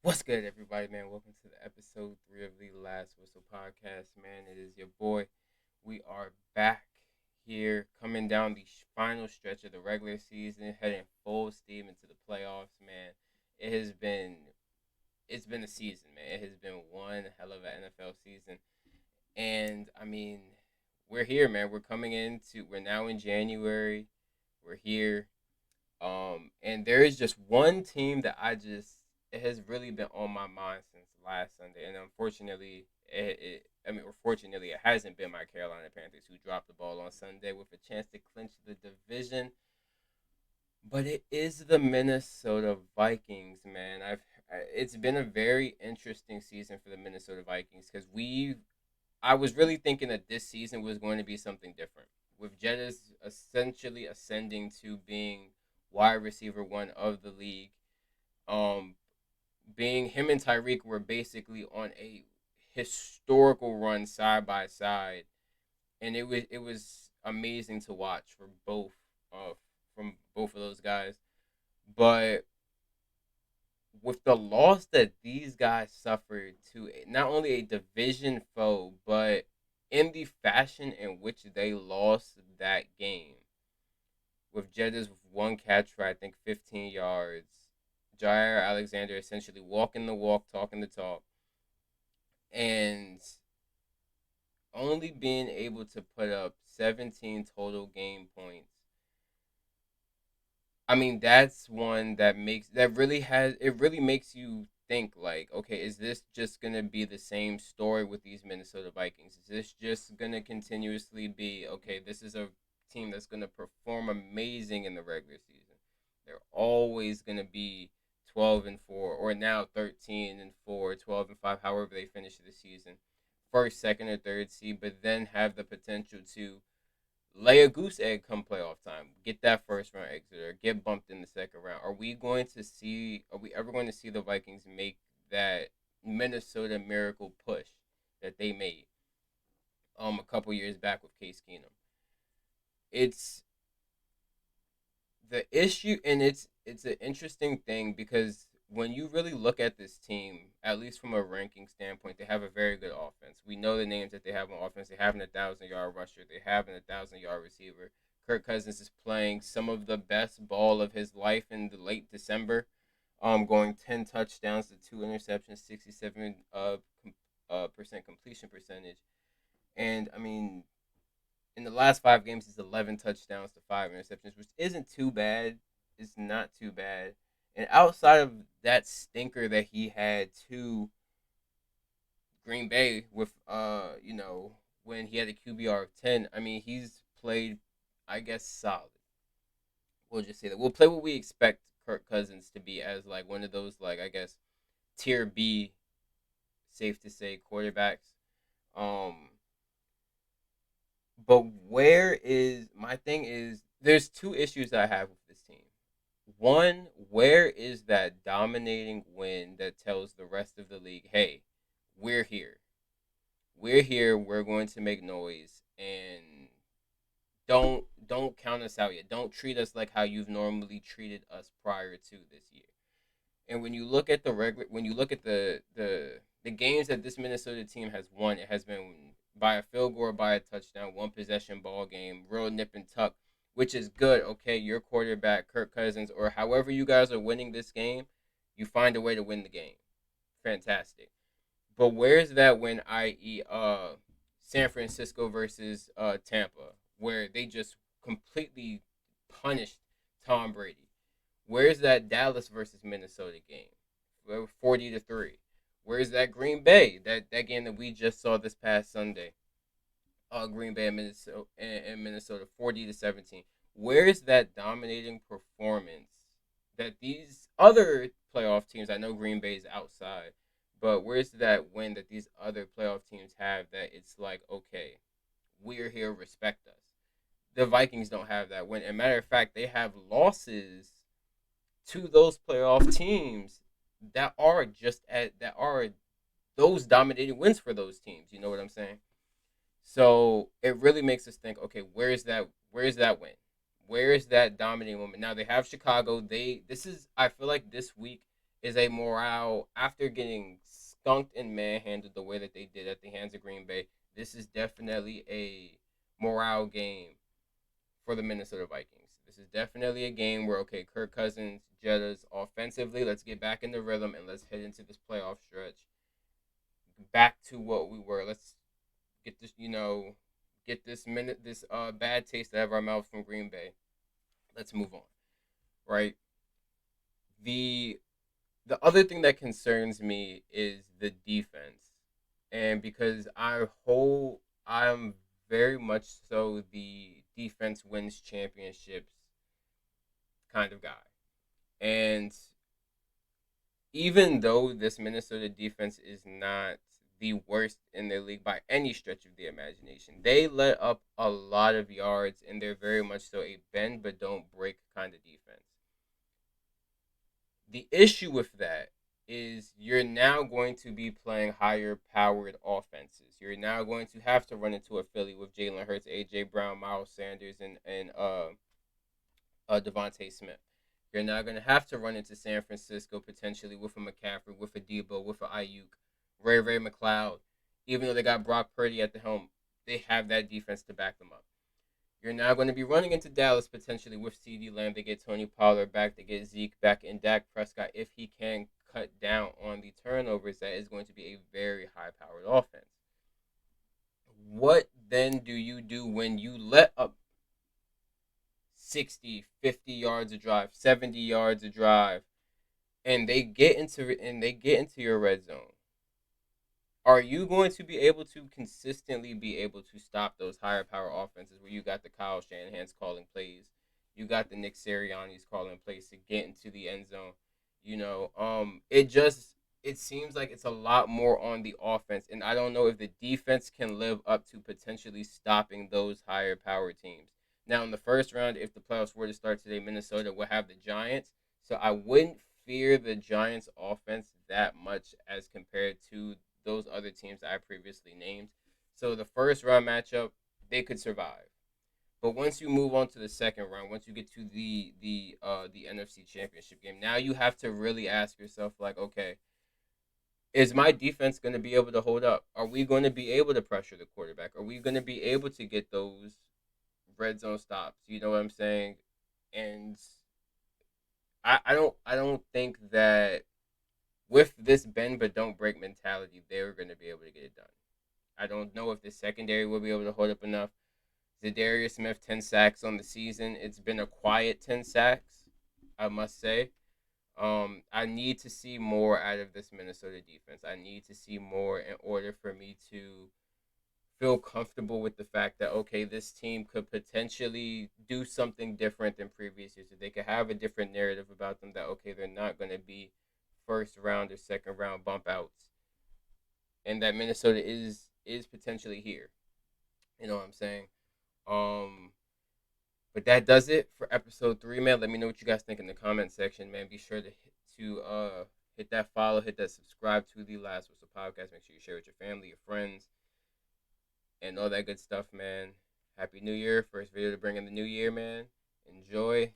What's good, everybody, man? Welcome to the episode 3 of the Last Whistle podcast, man. It is your boy. We are back here, coming down the final stretch of the regular season, heading full steam into the playoffs, man. It has been, it's been a season, man. It has been one hell of an NFL season, and I mean, we're here, man. We're now in January. We're here. And there is just one team that it has really been on my mind since last Sunday, and unfortunately, fortunately, it hasn't been my Carolina Panthers who dropped the ball on Sunday with a chance to clinch the division, but it is the Minnesota Vikings, man. It's been a very interesting season for the Minnesota Vikings because I was really thinking that this season was going to be something different with Jettis essentially ascending to being wide receiver one of the league. Um, Being him and Tyreek were basically on a historical run side by side, and it was amazing to watch for both from both of those guys. But with the loss that these guys suffered to not only a division foe, but in the fashion in which they lost that game, with Jettis with one catch for I think 15 yards, Jair Alexander essentially walking the walk, talking the talk, and only being able to put up 17 total game points. I mean, that's one that really makes you think like, okay, is this just gonna be the same story with these Minnesota Vikings? Is this just gonna continuously be okay? This is a team that's gonna perform amazing in the regular season. They're always gonna be 12-4, or now 13-4, 12-5, however they finish the season, first, second, or third seed, but then have the potential to lay a goose egg come playoff time. Get that first round exit or get bumped in the second round. Are we ever going to see the Vikings make that Minnesota miracle push that they made a couple years back with Case Keenum? It's the issue, and it's an interesting thing because when you really look at this team, at least from a ranking standpoint, they have a very good offense. We know the names that they have on offense. They have a 1,000-yard rusher. They have a 1,000-yard receiver. Kirk Cousins is playing some of the best ball of his life in the late December, going 10 touchdowns to 2 interceptions, 67 percent completion percentage, and I mean in the last 5 games, it's 11 touchdowns to 5 interceptions, which isn't too bad. It's not too bad. And outside of that stinker that he had to Green Bay with, when he had a QBR of 10, I mean, he's played, I guess, solid. We'll just say that. We'll play what we expect Kirk Cousins to be as, like, one of those, like, I guess, tier B, safe to say, quarterbacks. Um, But where is my thing is there's two issues I have with this team. One, where is that dominating win that tells the rest of the league, hey, we're here. We're here, we're going to make noise, and don't count us out yet. Don't treat us like how you've normally treated us prior to this year. And when you look at the games that this Minnesota team has won, it has been by a field goal or by a touchdown, one possession ball game, real nip and tuck, which is good. Okay, your quarterback, Kirk Cousins, or however you guys are winning this game, you find a way to win the game. Fantastic. But where's that win, i.e., San Francisco versus Tampa, where they just completely punished Tom Brady? Where's that Dallas versus Minnesota game? 40-3. Where's that Green Bay? That game that we just saw this past Sunday. Green Bay and Minnesota 40-17. Where's that dominating performance that these other playoff teams? I know Green Bay is outside, but where's that win that these other playoff teams have that it's like, okay, we're here, respect us. The Vikings don't have that win. As a matter of fact, they have losses to those playoff teams that are those dominating wins for those teams. You know what I'm saying? So it really makes us think, okay, where's that win? Where is that dominating moment? Now they have Chicago. I feel like this week is a morale after getting skunked and manhandled the way that they did at the hands of Green Bay. This is definitely a morale game for the Minnesota Vikings. This is definitely a game where, okay, Kirk Cousins, Jettas, offensively, let's get back in the rhythm and let's head into this playoff stretch back to what we were. Let's get this, get this bad taste out of our mouths from Green Bay. Let's move on, right? The the other thing that concerns me is the defense, and because I'm very much so the defense wins championships kind of guy, and even though this Minnesota defense is not the worst in the league by any stretch of the imagination, they let up a lot of yards, and they're very much so a bend but don't break kind of defense. The issue with that is you're now going to be playing higher powered offenses. You're now going to have to run into a Philly with Jalen Hurts, AJ Brown, Miles Sanders, and Devontae Smith. You're now going to have to run into San Francisco potentially with a McCaffrey, with a Debo, with a Ayuk, Ray McLeod. Even though they got Brock Purdy at the helm, they have that defense to back them up. You're now going to be running into Dallas potentially with CD Lamb. They get Tony Pollard back. They get Zeke back, and Dak Prescott, if he can cut down on the turnovers, that is going to be a very high-powered offense. What then do you do when you let up 60, 50 yards a drive, 70 yards a drive, and they get into your red zone? Are you going to be able to consistently be able to stop those higher power offenses where you got the Kyle Shanahan's calling plays, you got the Nick Sirianni's calling plays to get into the end zone? It seems like it's a lot more on the offense, and I don't know if the defense can live up to potentially stopping those higher power teams. Now, in the first round, if the playoffs were to start today, Minnesota will have the Giants, so I wouldn't fear the Giants' offense that much as compared to those other teams that I previously named. So the first round matchup, they could survive. But once you move on to the second round, once you get to the NFC Championship game, now you have to really ask yourself, like, okay, is my defense going to be able to hold up? Are we going to be able to pressure the quarterback? Are we going to be able to get those red zone stops? You know what I'm saying? And I don't think that with this bend but don't break mentality, they're going to be able to get it done. I don't know if the secondary will be able to hold up enough. Darius Smith 10 sacks on the season. It's been a quiet 10 sacks, I must say. I need to see more out of this Minnesota defense. I need to see more in order for me to feel comfortable with the fact that, okay, this team could potentially do something different than previous years. That they could have a different narrative about them, that, okay, they're not going to be first round or second round bump outs, and that Minnesota is potentially here. You know what I'm saying? Um, but that does it for episode 3, man. Let me know what you guys think in the comment section, man. Be sure to hit that follow, hit that subscribe to the Last Whistle podcast. Make sure you share with your family, your friends, and all that good stuff, man. Happy New Year! First video to bring in the new year, man. Enjoy.